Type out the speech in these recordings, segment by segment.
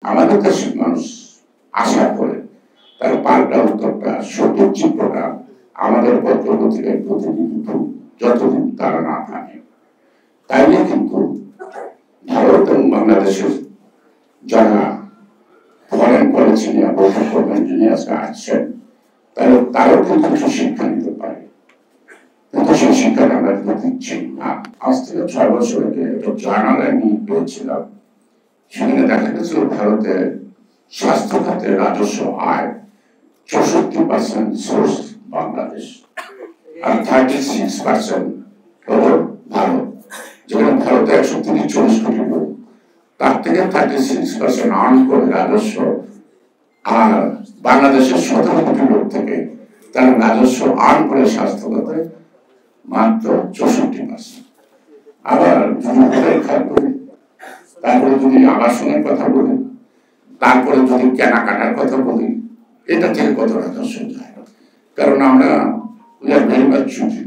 আমাদের দেশের মানুষ আশা করে তার পাল্টা উত্তরটা সঠিক চিত্রটা আমাদের পত্র-পত্রিকায় প্রতিনিধিত্ব যতদিন তারা না থাকে, তাইলে কিন্তু ভারত এবং বাংলাদেশের যারা ফরেন পলিসি নিয়ে বৈঠক করবেন, যিনি আজকে আসছেন, তাহলে তারাও কিন্তু কিছু শিক্ষা নিতে পারে। কিন্তু সেই শিক্ষাটা আমরা কিন্তু দিচ্ছি না। আজ থেকে 6 বছর আগে একটা জার্নালে আমি পেয়েছিলাম, সেখানে দেখা গেছিল ভারতে স্বাস্থ্য খাতের রাজস্ব আয় 64% সোর্স বাংলাদেশ আর 36% হলো ভারত। যেখানে ভারতে 130-140 কোটি লোক, তার থেকে 36% আর্ন করে রাজস্ব, আর বাংলাদেশের 17 কোটি লোক থেকে তারা রাজস্ব আর্ন করে স্বাস্থ্য খাতে মাত্র 64%। আবার যদি হোটেল খাত করি, তারপরে যদি আবাসনের কথা বলি, তারপরে যদি কেনাকাটার কথা বলি, এটা থেকে কত রাজস্ব যায়? কারণ আমরা ভেরি মাচ চুজি,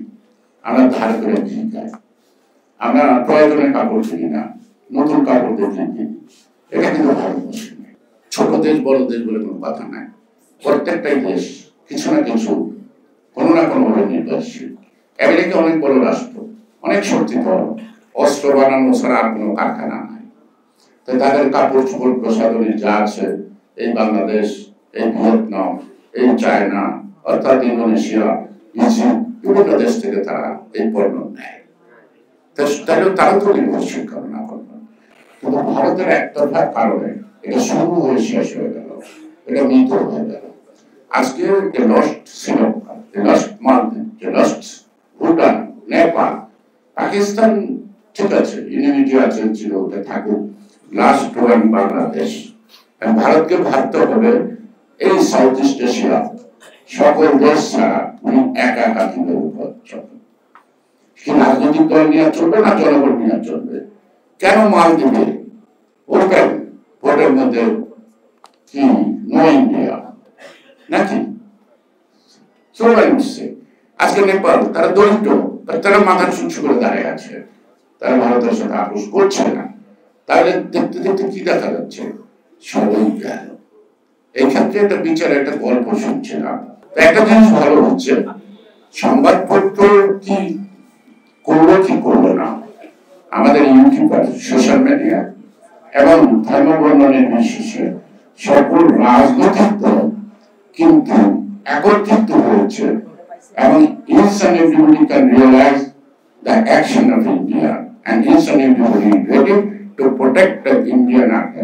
আমরা ধার করে কিনি, আমরা প্রয়োজনের কাপড় কিনি না, নতুন কাপড় দেখে কিনি। এটা কিন্তু ভারতবর্ষে নেই। ছোট দেশ বড় দেশ বলে কোনো কথা নাই। প্রত্যেকটাই দেশ কিছু না কিছু কোনো না কোনো ভাবে নির্ভরশীল। আমেরিকা অনেক বড় রাষ্ট্র, অনেক শক্তিধর, অস্ত্র বানানো ছাড়া আর কোনো কারখানা নাই। তো তাদের কাপড় চোপড় প্রসাধনী যা আছে, এই বাংলাদেশ, এই ভিয়েতনাম, এই চায়না, অর্থাৎ ইন্দোনেশিয়া, ইজিপ্ট, বিভিন্ন দেশ থেকে তারা এই পণ্য নেয়। তারাও তো নির্ভরশীল কারণ না করবেন। কিন্তু ভারতের একতরফার কারণে এটা শুরু হয়ে শেষ হয়ে গেল, এটা মৃত হয়ে গেল। আজকে যে লস্ট শ্রীলঙ্কা, যে লস্ট মালদ্বীপ, যে লস্ট ভুটান, নেপাল, পাকিস্তান, ঠিক আছে, ইউনিটি আছে, ছিল, ওটা থাকুক। Last one Bangladesh. ভারতকে ভাবতে হবে এই সাউথ ইস্ট এশিয়া সকল দেশ ছাড়া উনি একা একা কিভাবে চলবে। কি রাজনৈতিক দল নিয়ে চলবে না জনগণ নিয়ে চলবে? কেন মাল দিবে? ওপেন ভোটের মধ্যে কি নো ইন্ডিয়া নাকি চলে উঠছে। আজকে নেপাল তারা দরিদ্র, তারা মাথা চুচু করে দাঁড়িয়ে আছে, তারা ভারতের সাথে আপোষ করছে না। তাহলে দেখতে দেখতে কি দেখা যাচ্ছে? সবাই গেল। এই ক্ষেত্রে একটা বিচার, একটা গল্প শুনছিলাম। একটা জিনিস ভালো হচ্ছে, সংবাদপত্র কি করবো কি করবো না, আমাদের ইউটিউবার, সোশ্যাল মিডিয়া এবং ধর্মবর্ণ নির্বিশেষে সকল রাজনৈতিক দল কিন্তু একত্রিত হয়েছে এবং each and everybody can realize the action of India and each and everybody ready to protect the Indian army.